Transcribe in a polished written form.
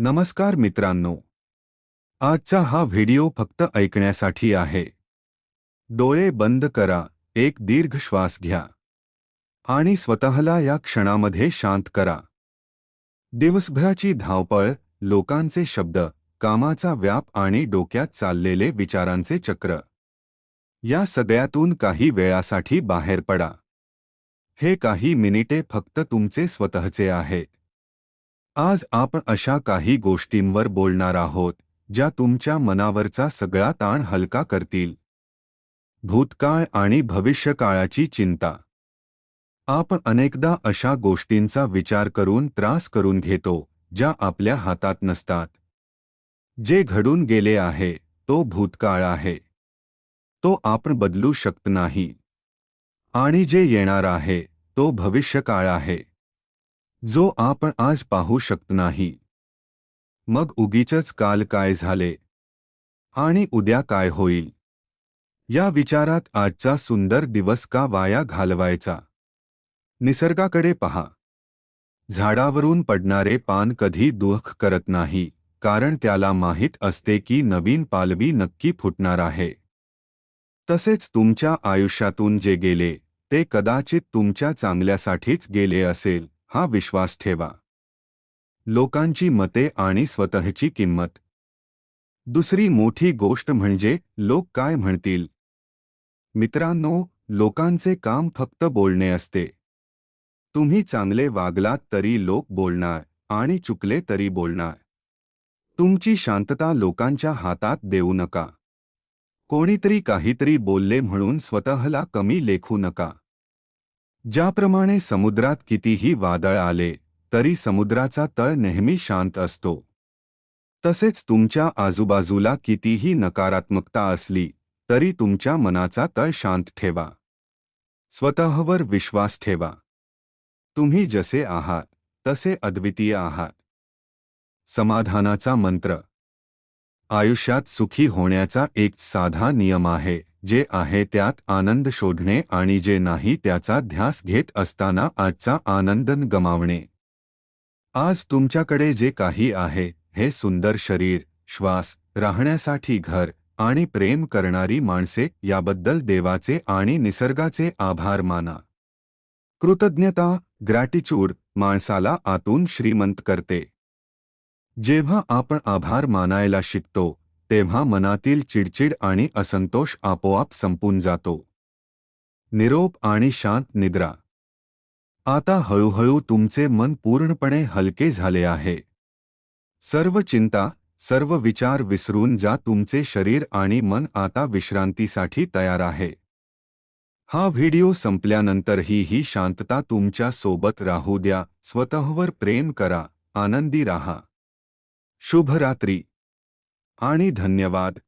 नमस्कार मित्रांनो, आजचा हा व्हिडिओ फक्त ऐकण्यासाठी आहे. डोळे बंद करा, एक दीर्घ श्वास घ्या आणि स्वतःला या क्षणामध्ये शांत करा. दिवसभराची धावपळ, लोकांचे शब्द, कामाचा व्याप आणि डोक्यात चाललेले विचारांचे चक्र, या सगळ्यातून काही वेळासाठी बाहेर पडा. हे काही मिनिटे फक्त तुमचे स्वतःचे आहेत. आज आपण अशा काही गोष्टींवर बोलणार आहोत ज्या तुमच्या मनावरचा सगळा ताण हलका करतील. भूतकाळ आणि भविष्यकाळाची चिंता. आपण अनेकदा अशा गोष्टींचा विचार करून त्रास करून घेतो ज्या आपल्या हातात नसतात. जे घडून गेले आहे तो भूतकाळ आहे. तो आपण बदलू शकत नाही. आणि जे येणार आहे तो भविष्यकाळ आहे, जो आपण आज पाहू शकत नाही. मग उगीचच काल काय झाले आणि उद्या काय होईल, या विचारात आजचा सुंदर दिवस का वाया घालवायचा? निसर्गाकडे पहा. झाडावरून पडणारे पान कधी दुःख करत नाही, कारण त्याला माहीत असते की नवीन पालवी नक्की फुटणार आहे. तसेच तुमच्या आयुष्यातून जे गेले ते कदाचित तुमच्या चांगल्यासाठीच गेले असेल, हा विश्वास ठेवा. लोकांची मते आणि स्वतःची किंमत. दुसरी मोठी गोष्ट म्हणजे लोक काय म्हणतील. मित्रांनो, लोकांचे काम फक्त बोलणे असते. तुम्ही चांगले वागलात तरी लोक बोलणार आणि चुकले तरी बोलणार. तुमची शांतता लोकांच्या हातात देऊ नका. कोणीतरी काहीतरी बोलले म्हणून स्वतःला कमी लेखू नका. ज्याप्रमाणे समुद्रात कितीही वादळ आले तरी समुद्राचा तळ नेहमी शांत असतो, तसेच तुमच्या आजूबाजूला कितीही नकारात्मकता असली तरी तुमच्या मनाचा तळ शांत ठेवा. स्वतःवर विश्वास ठेवा. तुम्ही जसे आहात तसे अद्वितीय आहात. समाधानाचा मंत्र. आयुष्यात सुखी होण्याचा एक साधा नियम आहे, जे आहे त्यात आनंद शोधणे आणि जे नाही त्याचा ध्यास घेत असताना आजचा आनंद गमावणे. आज तुमच्याकडे जे काही आहे, हे सुंदर शरीर, श्वास, राहण्यासाठी घर आणि प्रेम करणारी माणसे, याबद्दल देवाचे आणि निसर्गाचे आभार माना. कृतज्ञता, ग्रॅटिट्यूड, माणसाला आतून श्रीमंत करते. जेव्हा आपण आभार मानायला शिकतो तेव्हा मनातील चिडचिड आणि असंतोष आपोआप संपून जातो. निरोप आणि शांत निद्रा. आता हळूहळू तुमचे मन पूर्णपणे हलके झाले आहे. सर्व चिंता, सर्व विचार विसरून जा. तुमचे शरीर आणि मन आता विश्रांतीसाठी तयार आहे. हा व्हिडिओ संपल्यानंतरही ही शांतता तुमच्या सोबत राहू द्या. स्वतःवर प्रेम करा, आनंदी राहा. शुभ रात्री आणि धन्यवाद.